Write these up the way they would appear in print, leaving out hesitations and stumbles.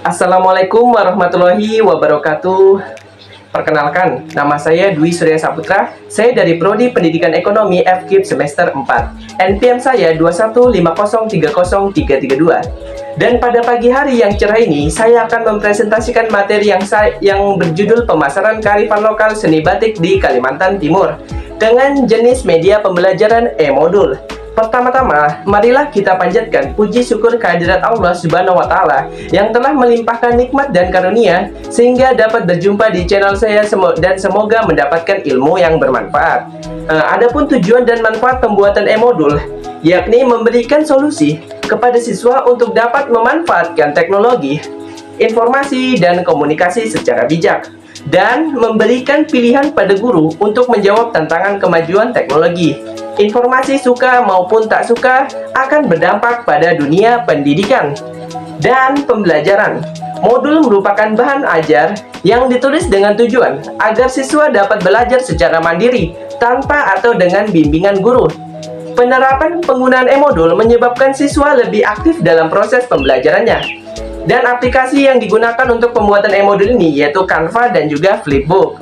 Assalamualaikum warahmatullahi wabarakatuh. Perkenalkan, nama saya Dwi Surya Saputra. Saya dari Prodi Pendidikan Ekonomi FKIP semester 4. NPM saya 215030332. Dan pada pagi hari yang cerah ini, saya akan mempresentasikan materi yang berjudul Pemasaran Kearifan Lokal Seni Batik di Kalimantan Timur dengan jenis media pembelajaran e-modul. Pertama-tama, marilah kita panjatkan puji syukur kehadirat Allah Subhanahu wa Ta'ala yang telah melimpahkan nikmat dan karunia sehingga dapat berjumpa di channel saya dan semoga mendapatkan ilmu yang bermanfaat. Adapun tujuan dan manfaat pembuatan e-modul, yakni memberikan solusi kepada siswa untuk dapat memanfaatkan teknologi, informasi, dan komunikasi secara bijak, dan memberikan pilihan pada guru untuk menjawab tantangan kemajuan teknologi. Informasi suka maupun tak suka akan berdampak pada dunia pendidikan dan pembelajaran. Modul merupakan bahan ajar yang ditulis dengan tujuan agar siswa dapat belajar secara mandiri tanpa atau dengan bimbingan guru. Penerapan penggunaan e-modul menyebabkan siswa lebih aktif dalam proses pembelajarannya. Dan aplikasi yang digunakan untuk pembuatan e-modul ini yaitu Canva dan juga Flipbook.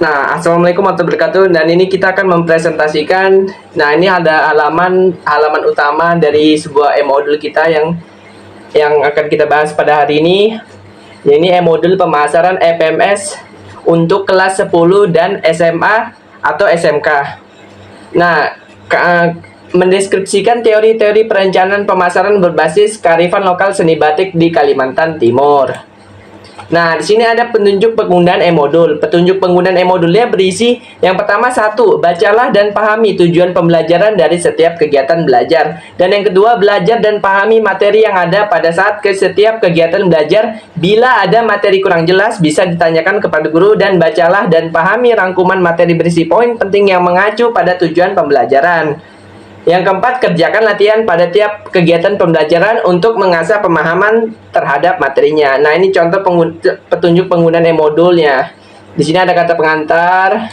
Nah, assalamualaikum warahmatullahi wabarakatuh. Dan ini kita akan mempresentasikan. Nah, ini ada halaman utama dari sebuah e-modul kita yang akan kita bahas pada hari ini. Ini e-modul pemasaran EPMS untuk kelas 10 dan SMA atau SMK. Nah, mendeskripsikan teori-teori perencanaan pemasaran berbasis kearifan lokal seni batik di Kalimantan Timur. Nah, di sini ada petunjuk penggunaan e-modul. Petunjuk penggunaan e-modulnya berisi yang pertama, satu, bacalah dan pahami tujuan pembelajaran dari setiap kegiatan belajar. Dan yang kedua, belajar dan pahami materi yang ada pada saat setiap kegiatan belajar. Bila ada materi kurang jelas, bisa ditanyakan kepada guru dan bacalah dan pahami rangkuman materi berisi poin penting yang mengacu pada tujuan pembelajaran. Yang keempat, kerjakan latihan pada tiap kegiatan pembelajaran untuk mengasah pemahaman terhadap materinya. Nah, ini contoh petunjuk penggunaan e-modulnya. Di sini ada kata pengantar.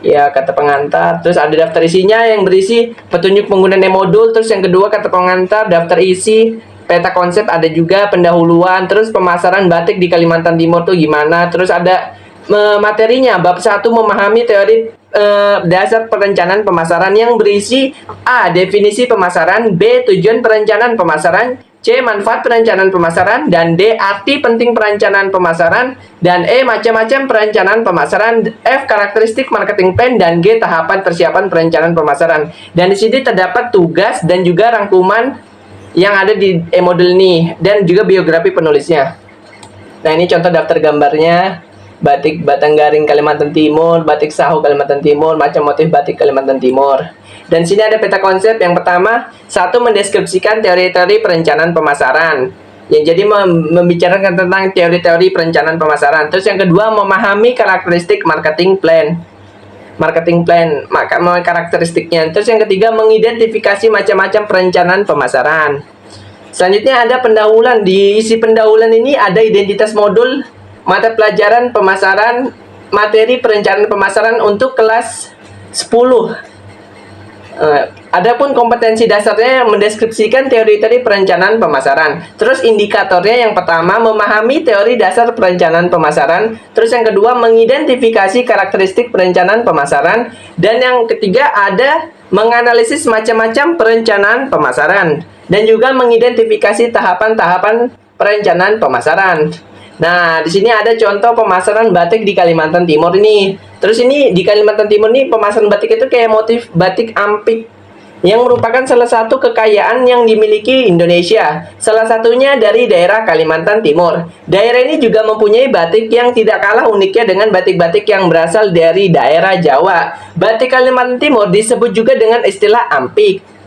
Ya, kata pengantar. Terus ada daftar isinya yang berisi petunjuk penggunaan e-modul. Terus yang kedua, kata pengantar, daftar isi, peta konsep, ada juga pendahuluan. Terus pemasaran batik di Kalimantan Timur tuh gimana. Terus ada materinya, bab 1, memahami teori dasar perencanaan pemasaran yang berisi A. Definisi pemasaran, B. Tujuan perencanaan pemasaran, C. Manfaat perencanaan pemasaran, dan D. Arti penting perencanaan pemasaran, dan E. Macam-macam perencanaan pemasaran, F. Karakteristik marketing plan, dan G. Tahapan persiapan perencanaan pemasaran. Dan di sini terdapat tugas dan juga rangkuman yang ada di e-modul ini dan juga biografi penulisnya. Nah, ini contoh daftar gambarnya. Batik Batang Garing Kalimantan Timur, batik Sahu Kalimantan Timur, macam motif batik Kalimantan Timur. Dan sini ada peta konsep. Yang pertama, satu, mendeskripsikan teori-teori perencanaan pemasaran. Yang jadi membicarakan tentang teori-teori perencanaan pemasaran. Terus yang kedua, memahami karakteristik marketing plan. Karakteristiknya. Terus yang ketiga, mengidentifikasi macam-macam perencanaan pemasaran. Selanjutnya ada pendahuluan. Di isi pendahuluan ini ada identitas modul, mata pelajaran pemasaran, materi perencanaan pemasaran untuk kelas 10. Adapun kompetensi dasarnya mendeskripsikan teori-teori perencanaan pemasaran. Terus indikatornya yang pertama, memahami teori dasar perencanaan pemasaran. Terus yang kedua, mengidentifikasi karakteristik perencanaan pemasaran. Dan yang ketiga ada menganalisis macam-macam perencanaan pemasaran. Dan juga mengidentifikasi tahapan-tahapan perencanaan pemasaran. Nah, di sini ada contoh pemasaran batik di Kalimantan Timur ini. Terus ini di Kalimantan Timur ini pemasaran batik itu kayak motif batik ampik yang merupakan salah satu kekayaan yang dimiliki Indonesia. Salah satunya dari daerah Kalimantan Timur. Daerah ini juga mempunyai batik yang tidak kalah uniknya dengan batik-batik yang berasal dari daerah Jawa. Batik Kalimantan Timur disebut juga dengan istilah ampik.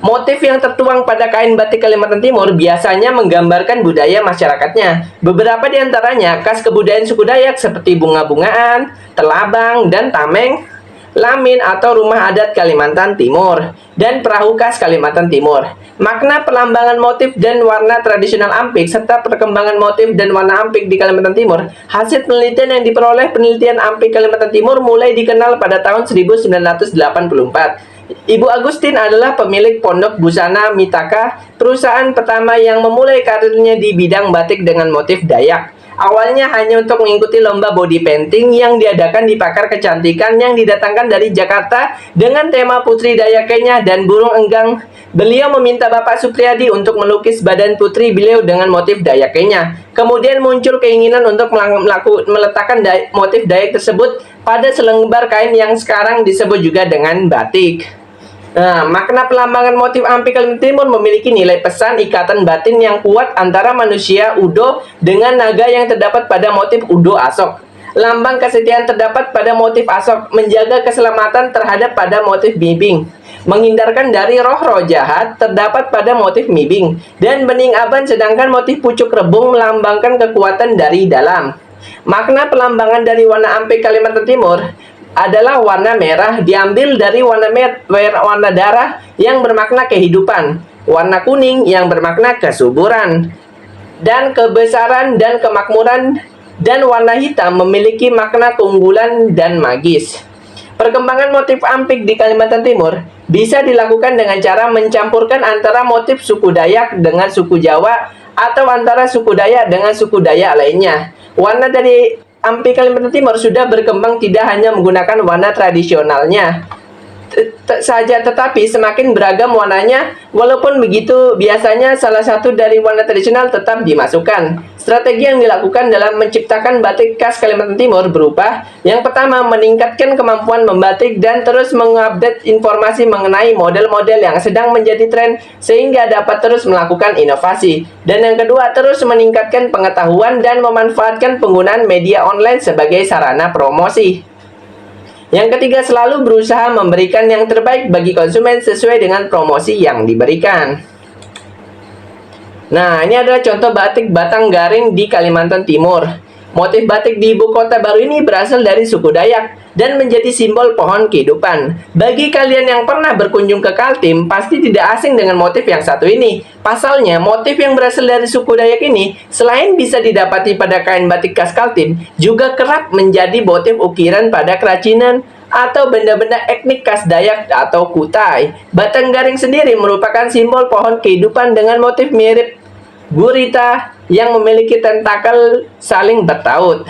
Motif yang tertuang pada kain batik Kalimantan Timur biasanya menggambarkan budaya masyarakatnya. Beberapa di antaranya khas kebudayaan suku Dayak seperti bunga-bungaan, telabang, dan tameng, lamin atau rumah adat Kalimantan Timur, dan perahu khas Kalimantan Timur. Makna perlambangan motif dan warna tradisional ampik serta perkembangan motif dan warna ampik di Kalimantan Timur. Hasil penelitian yang diperoleh penelitian ampik Kalimantan Timur mulai dikenal pada tahun 1984. Ibu Agustin adalah pemilik Pondok Busana Mitaka, perusahaan pertama yang memulai karirnya di bidang batik dengan motif Dayak. Awalnya hanya untuk mengikuti lomba body painting yang diadakan di Pakar Kecantikan yang didatangkan dari Jakarta dengan tema Putri Dayak Kenya dan burung enggang. Beliau meminta Bapak Supriyadi untuk melukis badan putri beliau dengan motif Dayak Kenya. Kemudian muncul keinginan untuk meletakkan motif Dayak tersebut pada selembar kain yang sekarang disebut juga dengan batik. Nah, makna pelambangan motif Ampi Kalimantan Timur memiliki nilai pesan ikatan batin yang kuat antara manusia Udo dengan naga yang terdapat pada motif Udo Asok. Lambang kesetiaan terdapat pada motif Asok, menjaga keselamatan terhadap pada motif Mibing. Menghindarkan dari roh-roh jahat terdapat pada motif Mibing. Dan bening aban sedangkan motif pucuk rebung melambangkan kekuatan dari dalam. Makna pelambangan dari warna Ampi Kalimantan Timur adalah warna merah diambil dari warna darah yang bermakna kehidupan, warna kuning yang bermakna kesuburan dan kebesaran dan kemakmuran, dan warna hitam memiliki makna keunggulan dan magis. Perkembangan motif ampik di Kalimantan Timur bisa dilakukan dengan cara mencampurkan antara motif suku Dayak dengan suku Jawa atau antara suku Dayak dengan suku Dayak lainnya. Warna dari Ampi Kalimantan Timur sudah berkembang tidak hanya menggunakan warna tradisionalnya saja, tetapi semakin beragam warnanya. Walaupun begitu, biasanya salah satu dari warna tradisional tetap dimasukkan. Strategi yang dilakukan dalam menciptakan batik khas Kalimantan Timur berupa: yang pertama, meningkatkan kemampuan membatik dan terus mengupdate informasi mengenai model-model yang sedang menjadi tren sehingga dapat terus melakukan inovasi. Dan yang kedua, terus meningkatkan pengetahuan dan memanfaatkan penggunaan media online sebagai sarana promosi. Yang ketiga, selalu berusaha memberikan yang terbaik bagi konsumen sesuai dengan promosi yang diberikan. Nah, ini adalah contoh batik batang garing di Kalimantan Timur. Motif batik di ibu kota baru ini berasal dari suku Dayak dan menjadi simbol pohon kehidupan. Bagi kalian yang pernah berkunjung ke Kaltim, pasti tidak asing dengan motif yang satu ini. Pasalnya, motif yang berasal dari suku Dayak ini, selain bisa didapati pada kain batik khas Kaltim, juga kerap menjadi motif ukiran pada kerajinan atau benda-benda etnik khas Dayak atau Kutai. Batang garing sendiri merupakan simbol pohon kehidupan dengan motif mirip gurita yang memiliki tentakel saling bertaut.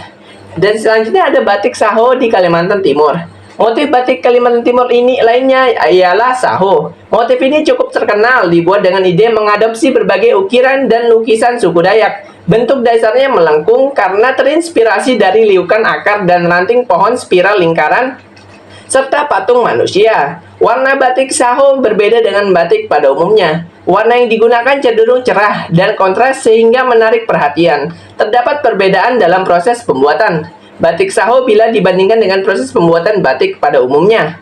Dan selanjutnya ada batik Saho di Kalimantan Timur. Motif batik Kalimantan Timur ini lainnya ialah Saho. Motif ini cukup terkenal, dibuat dengan ide mengadopsi berbagai ukiran dan lukisan suku Dayak. Bentuk dasarnya melengkung karena terinspirasi dari liukan akar dan ranting pohon spiral lingkaran serta patung manusia. Warna batik Saho berbeda dengan batik pada umumnya. Warna yang digunakan cenderung cerah dan kontras sehingga menarik perhatian. Terdapat perbedaan dalam proses pembuatan batik Saho bila dibandingkan dengan proses pembuatan batik pada umumnya.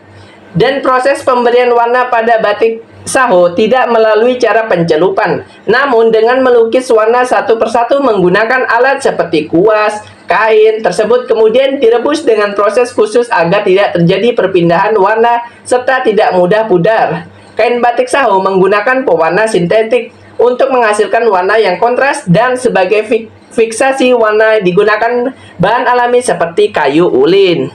Dan proses pemberian warna pada batik Saho tidak melalui cara pencelupan, namun dengan melukis warna satu persatu menggunakan alat seperti kuas. Kain tersebut kemudian direbus dengan proses khusus agar tidak terjadi perpindahan warna serta tidak mudah pudar. Kain batik Saho menggunakan pewarna sintetik untuk menghasilkan warna yang kontras, dan sebagai fiksasi warna digunakan bahan alami seperti kayu ulin.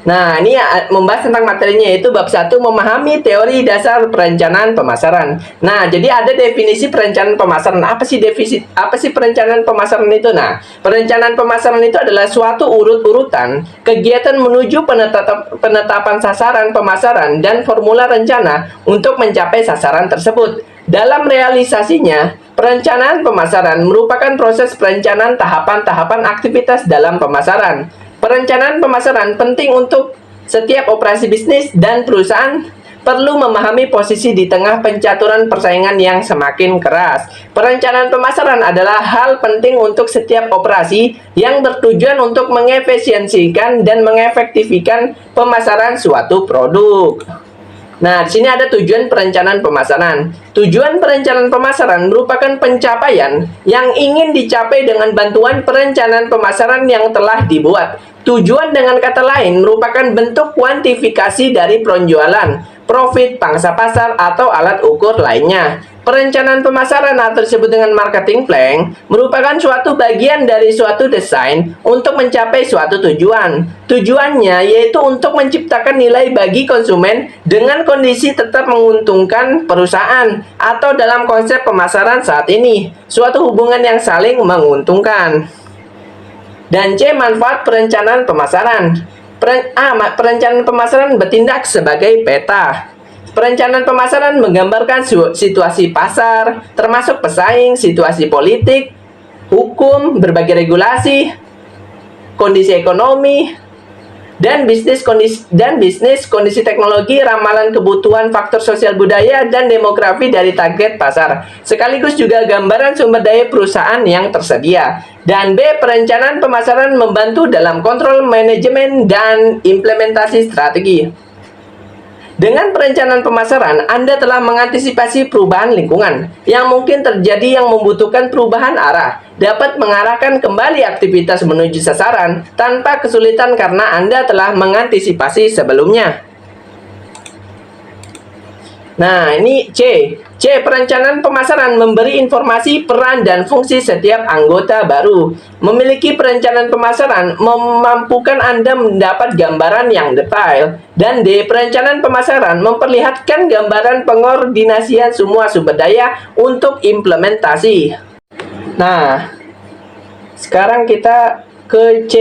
Nah, ini membahas tentang materinya, yaitu bab 1, memahami teori dasar perencanaan pemasaran. Nah, jadi ada definisi perencanaan pemasaran. Apa sih perencanaan pemasaran itu? Nah, perencanaan pemasaran itu adalah suatu urut-urutan kegiatan menuju penetapan sasaran pemasaran dan formula rencana untuk mencapai sasaran tersebut. Dalam realisasinya, perencanaan pemasaran merupakan proses perencanaan tahapan-tahapan aktivitas dalam pemasaran. Perencanaan pemasaran penting untuk setiap operasi bisnis, dan perusahaan perlu memahami posisi di tengah pencaturan persaingan yang semakin keras. Perencanaan pemasaran adalah hal penting untuk setiap operasi yang bertujuan untuk mengefisiensikan dan mengefektifkan pemasaran suatu produk. Nah, di sini ada tujuan perencanaan pemasaran. Tujuan perencanaan pemasaran merupakan pencapaian yang ingin dicapai dengan bantuan perencanaan pemasaran yang telah dibuat. Tujuan dengan kata lain merupakan bentuk kuantifikasi dari penjualan. profit, pangsa pasar, atau alat ukur lainnya. Perencanaan pemasaran atau disebut dengan marketing plan merupakan suatu bagian dari suatu desain untuk mencapai suatu tujuan. Tujuannya yaitu untuk menciptakan nilai bagi konsumen dengan kondisi tetap menguntungkan perusahaan, atau dalam konsep pemasaran saat ini, suatu hubungan yang saling menguntungkan. Dan C. Manfaat perencanaan pemasaran. Perencanaan pemasaran bertindak sebagai peta. Perencanaan pemasaran menggambarkan situasi pasar, termasuk pesaing, situasi politik, hukum, berbagai regulasi, kondisi ekonomi, dan bisnis kondisi teknologi, ramalan kebutuhan faktor sosial budaya, dan demografi dari target pasar. Sekaligus juga gambaran sumber daya perusahaan yang tersedia. Dan B. Perencanaan pemasaran membantu dalam kontrol, manajemen, dan implementasi strategi. Dengan perencanaan pemasaran, Anda telah mengantisipasi perubahan lingkungan yang mungkin terjadi yang membutuhkan perubahan arah, dapat mengarahkan kembali aktivitas menuju sasaran tanpa kesulitan karena Anda telah mengantisipasi sebelumnya. Nah, ini C. Perencanaan pemasaran memberi informasi peran dan fungsi setiap anggota baru. Memiliki perencanaan pemasaran memampukan Anda mendapat gambaran yang detail. Dan D. Perencanaan pemasaran memperlihatkan gambaran pengordinasian semua sumber daya untuk implementasi. Nah, sekarang kita ke C.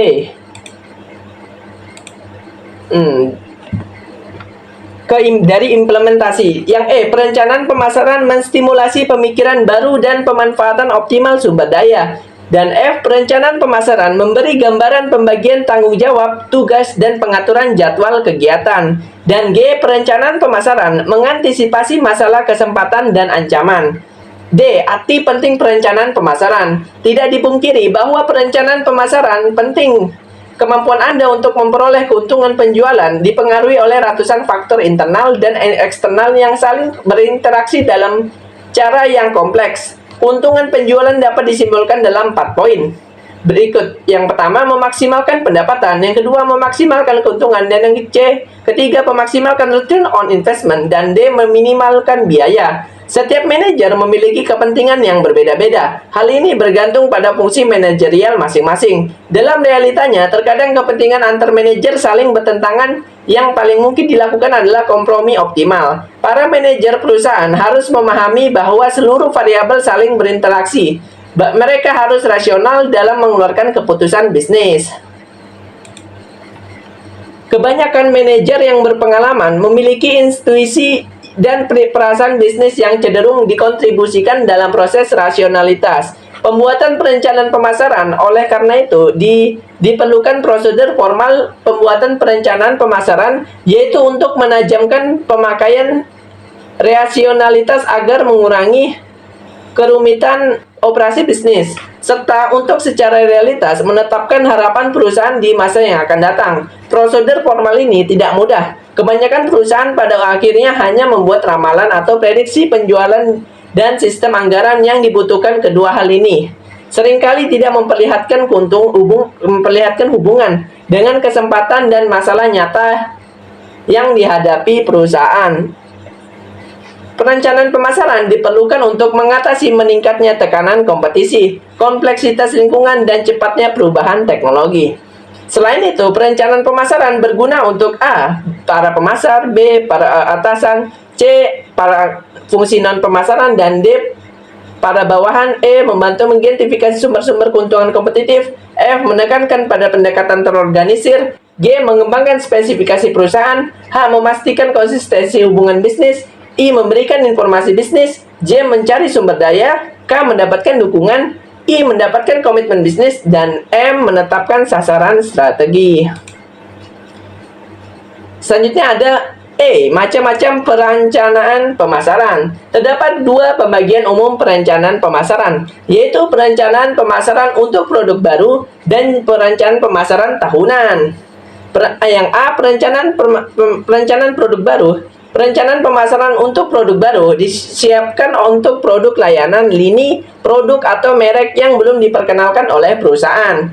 Dari implementasi. Yang E. Perencanaan pemasaran menstimulasi pemikiran baru dan pemanfaatan optimal sumber daya. Dan F. Perencanaan pemasaran memberi gambaran pembagian tanggung jawab, tugas, dan pengaturan jadwal kegiatan. Dan G. Perencanaan pemasaran mengantisipasi masalah, kesempatan, dan ancaman. D. Arti penting perencanaan pemasaran. Tidak dipungkiri bahwa perencanaan pemasaran penting. Kemampuan Anda untuk memperoleh keuntungan penjualan dipengaruhi oleh ratusan faktor internal dan eksternal yang saling berinteraksi dalam cara yang kompleks. Keuntungan penjualan dapat disimpulkan dalam 4 poin berikut. Yang pertama, memaksimalkan pendapatan. Yang kedua, memaksimalkan keuntungan. Dan yang ketiga, memaksimalkan return on investment. Dan D, meminimalkan biaya. Setiap manajer memiliki kepentingan yang berbeda-beda. Hal ini bergantung pada fungsi manajerial masing-masing. Dalam realitanya, terkadang kepentingan antar manajer saling bertentangan. Yang paling mungkin dilakukan adalah kompromi optimal. Para manajer perusahaan harus memahami bahwa seluruh variabel saling berinteraksi. Mereka harus rasional dalam mengeluarkan keputusan bisnis. Kebanyakan manajer yang berpengalaman memiliki intuisi dan perasaan bisnis yang cenderung dikontribusikan dalam proses rasionalitas pembuatan perencanaan pemasaran. Oleh karena itu, diperlukan prosedur formal pembuatan perencanaan pemasaran, yaitu untuk menajamkan pemakaian rasionalitas agar mengurangi kerumitan operasi bisnis, serta untuk secara realitas menetapkan harapan perusahaan di masa yang akan datang. Prosedur formal ini tidak mudah. Kebanyakan perusahaan pada akhirnya hanya membuat ramalan atau prediksi penjualan dan sistem anggaran yang dibutuhkan kedua hal ini. Seringkali tidak memperlihatkan hubungan dengan kesempatan dan masalah nyata yang dihadapi perusahaan. Perencanaan pemasaran diperlukan untuk mengatasi meningkatnya tekanan kompetisi, kompleksitas lingkungan, dan cepatnya perubahan teknologi. Selain itu, perencanaan pemasaran berguna untuk A. para pemasar, B. para atasan, C. para fungsi non-pemasaran, dan D. para bawahan. E. membantu mengidentifikasi sumber-sumber keuntungan kompetitif. F. menekankan pada pendekatan terorganisir. G. mengembangkan spesifikasi perusahaan. H. memastikan konsistensi hubungan bisnis. I. memberikan informasi bisnis. J. mencari sumber daya. K. mendapatkan dukungan. I. mendapatkan komitmen bisnis. Dan M. menetapkan sasaran strategi. Selanjutnya ada E. macam-macam perencanaan pemasaran. Terdapat dua pembagian umum perencanaan pemasaran, yaitu perencanaan pemasaran untuk produk baru dan perencanaan pemasaran tahunan. Yang A. perencanaan produk baru. Perencanaan pemasaran untuk produk baru disiapkan untuk produk, layanan, lini, produk, atau merek yang belum diperkenalkan oleh perusahaan.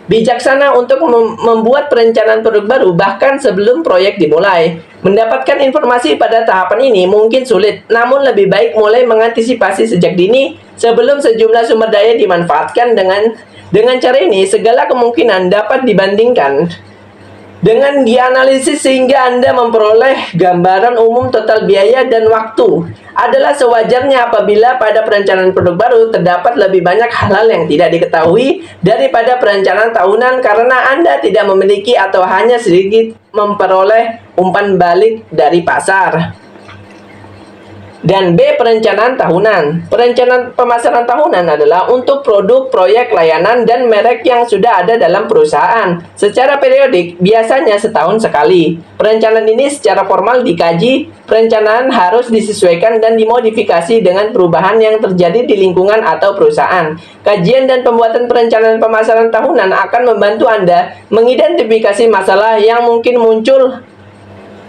Bijaksana untuk membuat perencanaan produk baru bahkan sebelum proyek dimulai. Mendapatkan informasi pada tahapan ini mungkin sulit, namun lebih baik mulai mengantisipasi sejak dini sebelum sejumlah sumber daya dimanfaatkan. Dengan cara ini, segala kemungkinan dapat dibandingkan dengan dianalisis sehingga Anda memperoleh gambaran umum total biaya dan waktu. Adalah sewajarnya apabila pada perencanaan produk baru terdapat lebih banyak hal-hal yang tidak diketahui daripada perencanaan tahunan karena Anda tidak memiliki atau hanya sedikit memperoleh umpan balik dari pasar. Dan B. Perencanaan tahunan. Perencanaan pemasaran tahunan adalah untuk produk, proyek, layanan, dan merek yang sudah ada dalam perusahaan secara periodik, biasanya setahun sekali. Perencanaan ini secara formal dikaji. Perencanaan harus disesuaikan dan dimodifikasi dengan perubahan yang terjadi di lingkungan atau perusahaan. Kajian dan pembuatan perencanaan pemasaran tahunan akan membantu Anda mengidentifikasi masalah yang mungkin muncul,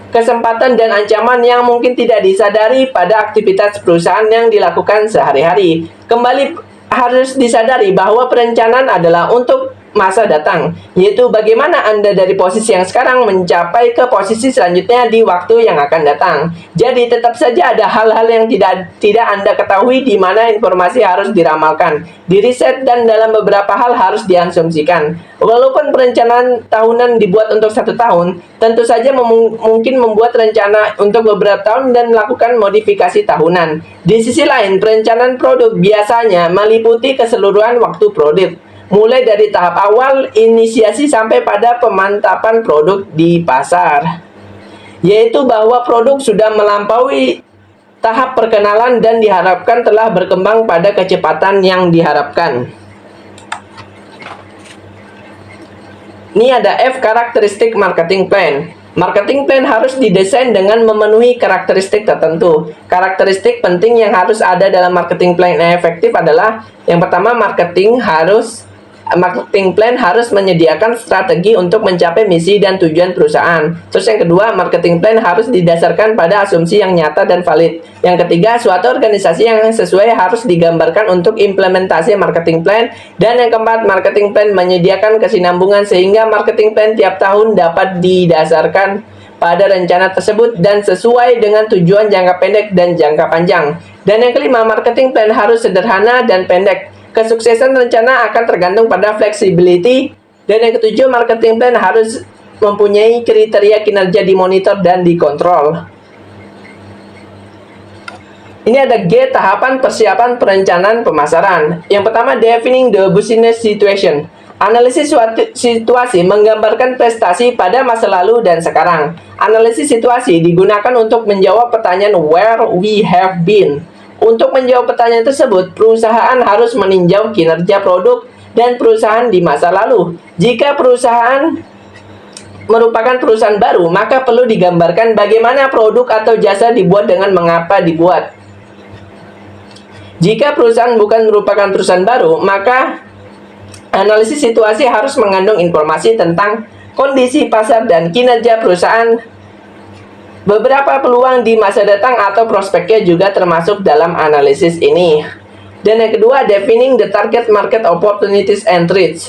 kesempatan dan ancaman yang mungkin tidak disadari pada aktivitas perusahaan yang dilakukan sehari-hari. Kembali harus disadari bahwa perencanaan adalah untuk masa datang, yaitu bagaimana Anda dari posisi yang sekarang mencapai ke posisi selanjutnya di waktu yang akan datang. Jadi tetap saja ada hal-hal yang tidak Anda ketahui di mana informasi harus diramalkan, diriset, dan dalam beberapa hal harus diasumsikan. Walaupun perencanaan tahunan dibuat untuk 1 tahun, tentu saja mungkin membuat rencana untuk beberapa tahun dan melakukan modifikasi tahunan. Di sisi lain, perencanaan produk biasanya meliputi keseluruhan waktu produk, mulai dari tahap awal inisiasi sampai pada pemantapan produk di pasar, yaitu bahwa produk sudah melampaui tahap perkenalan dan diharapkan telah berkembang pada kecepatan yang diharapkan. Ini ada F, karakteristik marketing plan. Marketing plan harus didesain dengan memenuhi karakteristik tertentu. Karakteristik penting yang harus ada dalam marketing plan yang efektif adalah yang pertama, marketing plan harus menyediakan strategi untuk mencapai misi dan tujuan perusahaan. Terus yang kedua, marketing plan harus didasarkan pada asumsi yang nyata dan valid. Yang ketiga, suatu organisasi yang sesuai harus digambarkan untuk implementasi marketing plan. Dan yang keempat, marketing plan menyediakan kesinambungan sehingga marketing plan tiap tahun dapat didasarkan pada rencana tersebut dan sesuai dengan tujuan jangka pendek dan jangka panjang. Dan yang kelima, marketing plan harus sederhana dan pendek. Kesuksesan rencana akan tergantung pada flexibility. Dan yang ketujuh, marketing plan harus mempunyai kriteria kinerja dimonitor dan dikontrol. Ini ada G, tahapan persiapan perencanaan pemasaran. Yang pertama, defining the business situation. Analisis situasi menggambarkan prestasi pada masa lalu dan sekarang. Analisis situasi digunakan untuk menjawab pertanyaan where we have been. Untuk menjawab pertanyaan tersebut, perusahaan harus meninjau kinerja produk dan perusahaan di masa lalu. Jika perusahaan merupakan perusahaan baru, maka perlu digambarkan bagaimana produk atau jasa dibuat dengan mengapa dibuat. Jika perusahaan bukan merupakan perusahaan baru, maka analisis situasi harus mengandung informasi tentang kondisi pasar dan kinerja perusahaan. Beberapa peluang di masa datang atau prospeknya juga termasuk dalam analisis ini. Dan yang kedua, defining the target market opportunities and threats.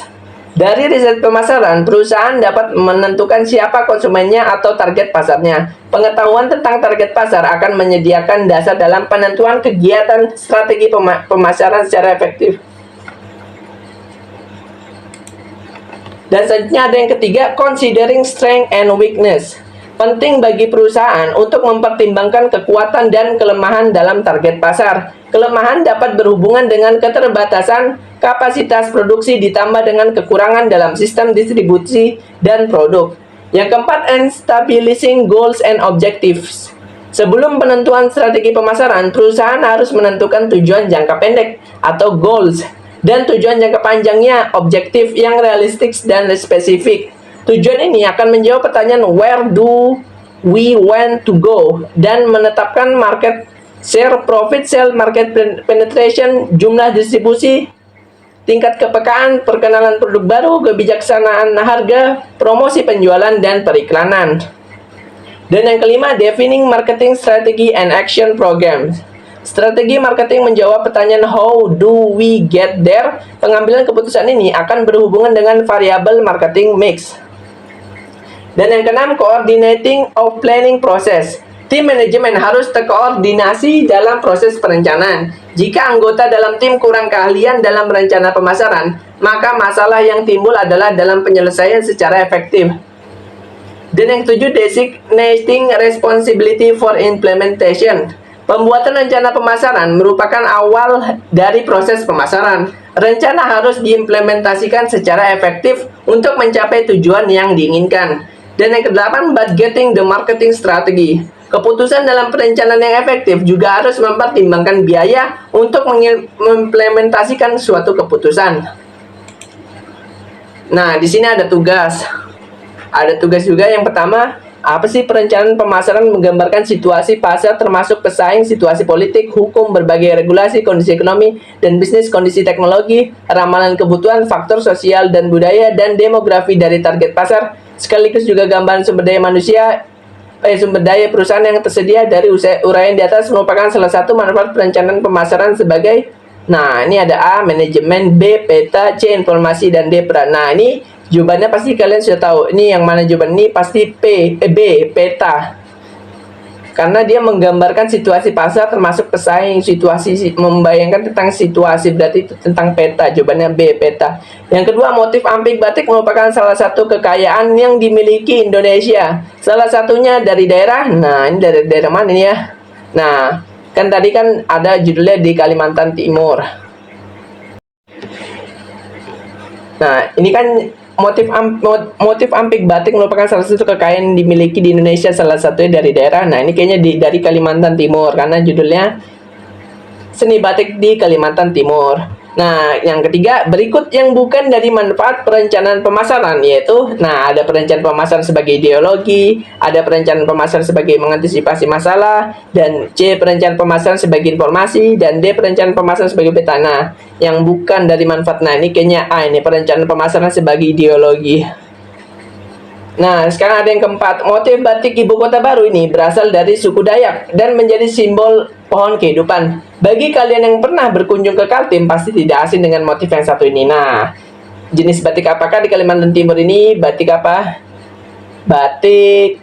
Dari riset pemasaran, perusahaan dapat menentukan siapa konsumennya atau target pasarnya. Pengetahuan tentang target pasar akan menyediakan dasar dalam penentuan kegiatan strategi pemasaran secara efektif. Dan selanjutnya ada yang ketiga, considering strength and weakness. Penting bagi perusahaan untuk mempertimbangkan kekuatan dan kelemahan dalam target pasar. Kelemahan dapat berhubungan dengan keterbatasan kapasitas produksi ditambah dengan kekurangan dalam sistem distribusi dan produk. Yang keempat, establishing goals and objectives. Sebelum penentuan strategi pemasaran, perusahaan harus menentukan tujuan jangka pendek atau goals dan tujuan jangka panjangnya, objektif yang realistik dan spesifik. Tujuan ini akan menjawab pertanyaan where do we want to go dan menetapkan market share, profit sale, market penetration, jumlah distribusi, tingkat kepekaan, perkenalan produk baru, kebijaksanaan harga, promosi penjualan, dan periklanan. Dan yang kelima, defining marketing strategy and action programs. Strategi marketing menjawab pertanyaan how do we get there. Pengambilan keputusan ini akan berhubungan dengan variabel marketing mix. Dan yang keenam, coordinating of planning process. Tim manajemen harus terkoordinasi dalam proses perencanaan. Jika anggota dalam tim kurang keahlian dalam rencana pemasaran, maka masalah yang timbul adalah dalam penyelesaian secara efektif. Dan yang ketujuh, designating responsibility for implementation. Pembuatan rencana pemasaran merupakan awal dari proses pemasaran. Rencana harus diimplementasikan secara efektif untuk mencapai tujuan yang diinginkan. Dan yang kedelapan, budgeting the marketing strategy. Keputusan dalam perencanaan yang efektif juga harus mempertimbangkan biaya untuk mengimplementasikan suatu keputusan. Nah, di sini ada tugas. Ada tugas juga. Yang pertama, apa sih perencanaan pemasaran? Menggambarkan situasi pasar termasuk pesaing, situasi politik, hukum, berbagai regulasi, kondisi ekonomi dan bisnis, kondisi teknologi, ramalan kebutuhan, faktor sosial dan budaya, dan demografi dari target pasar, sekaligus juga gambaran sumber daya manusia, sumber daya perusahaan yang tersedia. Dari uraian di atas merupakan salah satu manfaat perencanaan pemasaran sebagai, nah ini ada A, manajemen, B, peta, C, informasi, dan D, peran. Nah ini jawabannya pasti kalian sudah tahu. Ini yang mana jawaban ini? Pasti B, peta. Karena dia menggambarkan situasi pasar termasuk pesaing, situasi, membayangkan tentang situasi, berarti itu tentang peta. Jawabannya B, peta. Yang kedua, motif ampik batik merupakan salah satu kekayaan yang dimiliki Indonesia. Salah satunya dari daerah. Nah, ini dari daerah mana ini ya? Nah, kan tadi kan ada judulnya di Kalimantan Timur. Nah, ini kan motif ampik batik merupakan salah satu kekayaan yang dimiliki di Indonesia, salah satunya dari daerah. Nah, ini kayaknya dari Kalimantan Timur karena judulnya Seni Batik di Kalimantan Timur. Nah, yang ketiga, berikut yang bukan dari manfaat perencanaan pemasaran, yaitu, nah, ada perencanaan pemasaran sebagai ideologi, ada perencanaan pemasaran sebagai mengantisipasi masalah, dan C, perencanaan pemasaran sebagai informasi, dan D, perencanaan pemasaran sebagai peta. Nah, yang bukan dari manfaat, nah ini kayaknya A, ini perencanaan pemasaran sebagai ideologi. Nah, sekarang ada yang keempat, motif batik ibu kota baru ini berasal dari suku Dayak dan menjadi simbol pohon kehidupan. Bagi kalian yang pernah berkunjung ke Kaltim, pasti tidak asing dengan motif yang satu ini. Nah, jenis batik apakah di Kalimantan Timur ini? Batik apa? Batik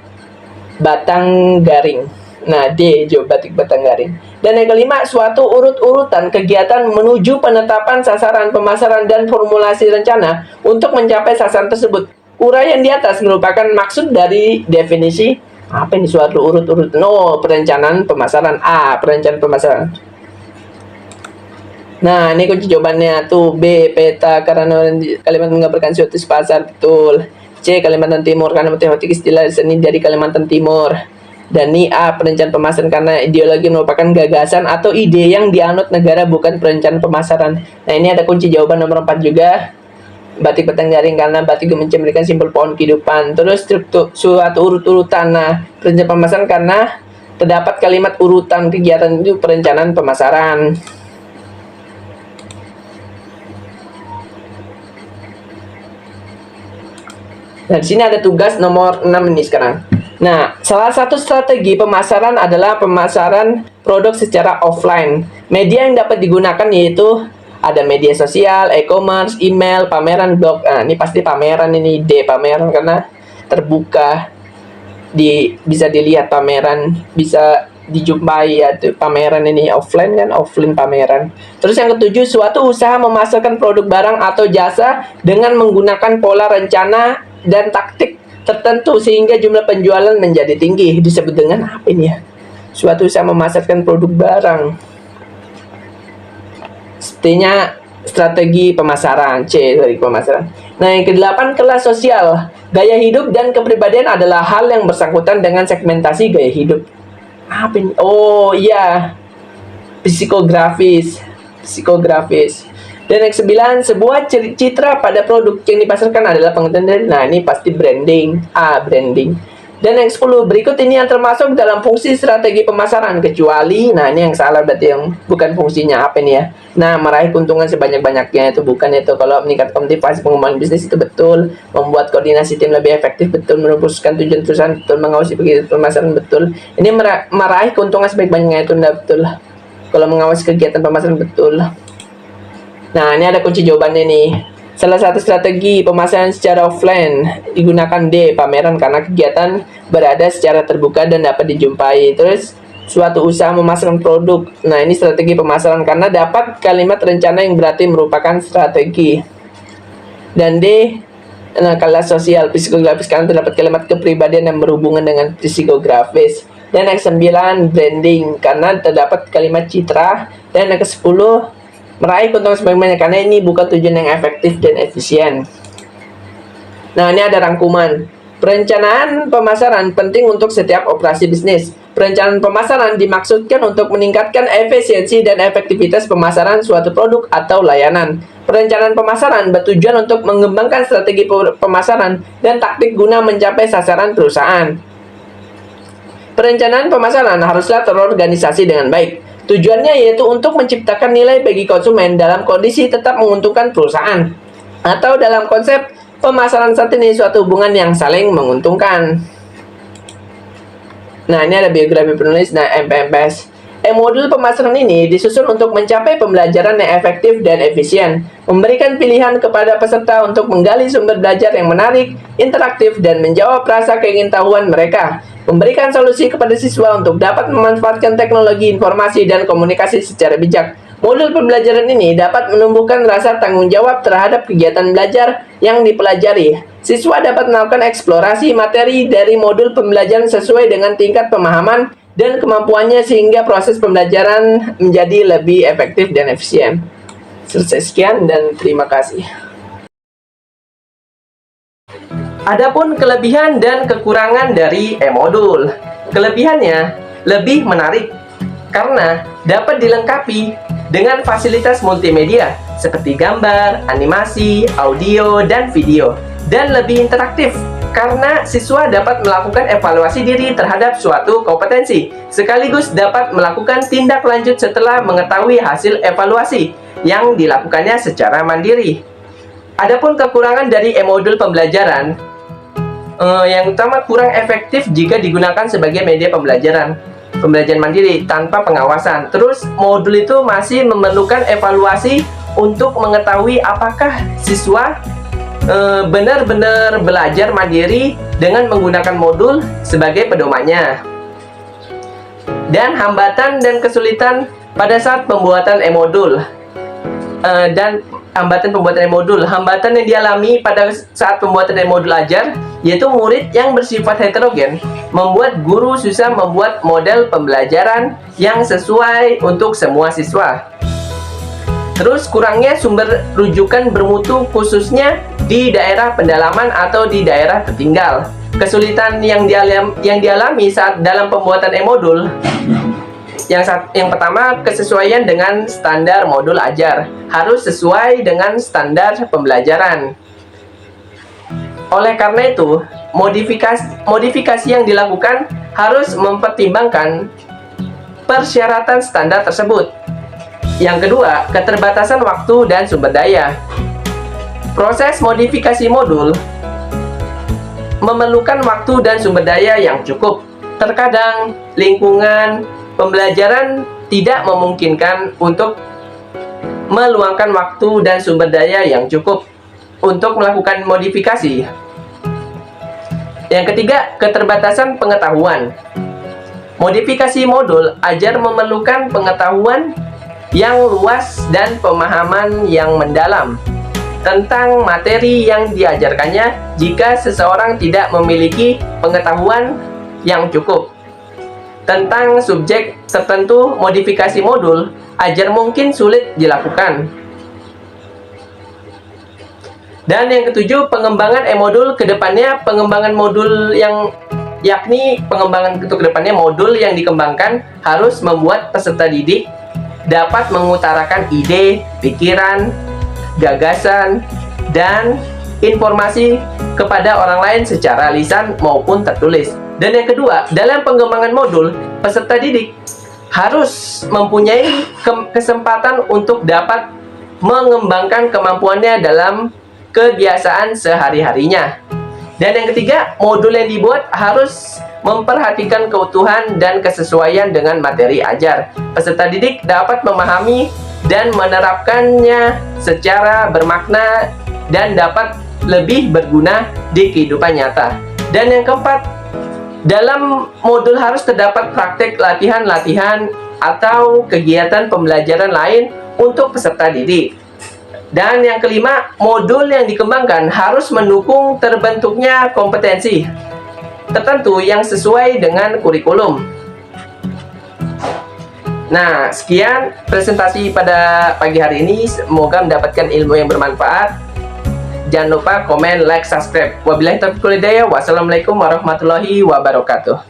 batang garing. Nah, D, jawab batik batang garing. Dan yang kelima, suatu urut-urutan kegiatan menuju penetapan sasaran pemasaran dan formulasi rencana untuk mencapai sasaran tersebut. Uraian di atas merupakan maksud dari definisi apa ini suatu urut-urut. No, perencanaan pemasaran. A, perencanaan pemasaran. Nah, ini kunci jawabannya tuh B, peta karena Kalimantan menggambarkan suatu pasar, betul. C, Kalimantan Timur karena matematik istilah seni dari Kalimantan Timur. Dan ini A, perencanaan pemasaran karena ideologi merupakan gagasan atau ide yang dianut negara, bukan perencanaan pemasaran. Nah, ini ada kunci jawaban nomor 4 juga. Batik batang garing karena batik memberikan simbol pohon kehidupan. Terus struktur suatu urut-urutan. Nah, perencanaan pemasaran karena terdapat kalimat urutan kegiatan itu perencanaan pemasaran. Nah, di sini ada tugas nomor 6 ini sekarang. Nah, salah satu strategi pemasaran adalah pemasaran produk secara offline. Media yang dapat digunakan yaitu ada media sosial, e-commerce, email, pameran, blog. Nah, ini pasti pameran ini, D, pameran karena terbuka. Bisa dilihat pameran, bisa dijumpai ya tuh, pameran ini offline kan, offline pameran. Terus yang ketujuh, suatu usaha memasarkan produk barang atau jasa dengan menggunakan pola rencana dan taktik tertentu sehingga jumlah penjualan menjadi tinggi. Disebut dengan apa ini ya? Suatu usaha memasarkan produk barang. Sepertinya strategi pemasaran, C dari pemasaran. Nah, yang kedelapan, kelas sosial. Gaya hidup dan kepribadian adalah hal yang bersangkutan dengan segmentasi gaya hidup. Apa ini? Oh iya, psikografis. Dan yang kesembilan, sebuah citra pada produk yang dipasarkan adalah pengertian dari, nah ini pasti branding. A, branding. Dan yang 10, berikut ini yang termasuk dalam fungsi strategi pemasaran, kecuali, nah ini yang salah berarti, yang bukan fungsinya apa ini ya. Nah, meraih keuntungan sebanyak-banyaknya itu bukan itu. Kalau meningkatkan motivasi pengembangan bisnis itu betul, membuat koordinasi tim lebih efektif betul, merumuskan tujuan perusahaan betul, mengawasi kegiatan pemasaran betul. Ini meraih keuntungan sebanyak-banyaknya itu enggak betul. Kalau mengawasi kegiatan pemasaran betul. Nah, ini ada kunci jawabannya nih. Salah satu strategi pemasaran secara offline digunakan D, pameran, karena kegiatan berada secara terbuka dan dapat dijumpai. Terus suatu usaha memasarkan produk. Nah, ini strategi pemasaran karena dapat kalimat rencana yang berarti merupakan strategi. Dan D, kelas sosial psikografis karena terdapat kalimat kepribadian yang berhubungan dengan psikografis. Dan yang ke-9, branding karena terdapat kalimat citra. Dan yang ke-10, meraih keuntungan sebanyak-banyaknya karena ini bukan tujuan yang efektif dan efisien. Nah, ini ada rangkuman. Perencanaan pemasaran penting untuk setiap operasi bisnis. Perencanaan pemasaran dimaksudkan untuk meningkatkan efisiensi dan efektivitas pemasaran suatu produk atau layanan. Perencanaan pemasaran bertujuan untuk mengembangkan strategi pemasaran dan taktik guna mencapai sasaran perusahaan. Perencanaan pemasaran haruslah terorganisasi dengan baik. Tujuannya yaitu untuk menciptakan nilai bagi konsumen dalam kondisi tetap menguntungkan perusahaan. Atau dalam konsep pemasaran saat ini suatu hubungan yang saling menguntungkan. Nah, ini ada biografi penulis MPMPS. Modul pemasaran ini disusun untuk mencapai pembelajaran yang efektif dan efisien, memberikan pilihan kepada peserta untuk menggali sumber belajar yang menarik, interaktif, dan menjawab rasa keingintahuan mereka, memberikan solusi kepada siswa untuk dapat memanfaatkan teknologi informasi dan komunikasi secara bijak. Modul pembelajaran ini dapat menumbuhkan rasa tanggung jawab terhadap kegiatan belajar yang dipelajari. Siswa dapat melakukan eksplorasi materi dari modul pembelajaran sesuai dengan tingkat pemahaman dan kemampuannya sehingga proses pembelajaran menjadi lebih efektif dan efisien. Selesai, sekian dan terima kasih. Adapun kelebihan dan kekurangan dari e-modul. Kelebihannya lebih menarik karena dapat dilengkapi dengan fasilitas multimedia seperti gambar, animasi, audio, dan video, dan lebih interaktif karena siswa dapat melakukan evaluasi diri terhadap suatu kompetensi, sekaligus dapat melakukan tindak lanjut setelah mengetahui hasil evaluasi yang dilakukannya secara mandiri. Adapun kekurangan dari e-modul pembelajaran, yang utama kurang efektif jika digunakan sebagai media pembelajaran mandiri tanpa pengawasan. Terus modul itu masih memerlukan evaluasi untuk mengetahui apakah siswa benar-benar belajar mandiri dengan menggunakan modul sebagai pedomannya. Dan hambatan dan kesulitan pada saat pembuatan e-modul. Hambatan yang dialami pada saat pembuatan e-modul ajar yaitu murid yang bersifat heterogen, membuat guru susah membuat model pembelajaran yang sesuai untuk semua siswa. Terus kurangnya sumber rujukan bermutu khususnya di daerah pendalaman atau di daerah tertinggal. Kesulitan yang dialami saat dalam pembuatan e-modul. Yang pertama, kesesuaian dengan standar modul ajar. Harus sesuai dengan standar pembelajaran. Oleh karena itu, modifikasi yang dilakukan harus mempertimbangkan persyaratan standar tersebut. Yang kedua, keterbatasan waktu dan sumber daya. Proses modifikasi modul memerlukan waktu dan sumber daya yang cukup. Terkadang, lingkungan pembelajaran tidak memungkinkan untuk meluangkan waktu dan sumber daya yang cukup untuk melakukan modifikasi. Yang ketiga, keterbatasan pengetahuan. Modifikasi modul ajar memerlukan pengetahuan yang luas dan pemahaman yang mendalam tentang materi yang diajarkannya. Jika seseorang tidak memiliki pengetahuan yang cukup tentang subjek tertentu, modifikasi modul ajar mungkin sulit dilakukan. Dan yang ketujuh, pengembangan e-modul kedepannya, pengembangan modul yang modul yang dikembangkan harus membuat peserta didik dapat mengutarakan ide, pikiran, gagasan, dan informasi kepada orang lain secara lisan maupun tertulis. Dan yang kedua, dalam pengembangan modul, peserta didik harus mempunyai kesempatan untuk dapat mengembangkan kemampuannya dalam kebiasaan sehari-harinya. Dan yang ketiga, modul yang dibuat harus memperhatikan keutuhan dan kesesuaian dengan materi ajar. Peserta didik dapat memahami dan menerapkannya secara bermakna dan dapat lebih berguna di kehidupan nyata. Dan yang keempat, dalam modul harus terdapat praktek latihan-latihan atau kegiatan pembelajaran lain untuk peserta didik. Dan yang kelima, modul yang dikembangkan harus mendukung terbentuknya kompetensi tertentu yang sesuai dengan kurikulum. Nah, sekian presentasi pada pagi hari ini. Semoga mendapatkan ilmu yang bermanfaat. Jangan lupa komen, like, subscribe. Wabillahi taufiq wal hidayah. Wassalamualaikum warahmatullahi wabarakatuh.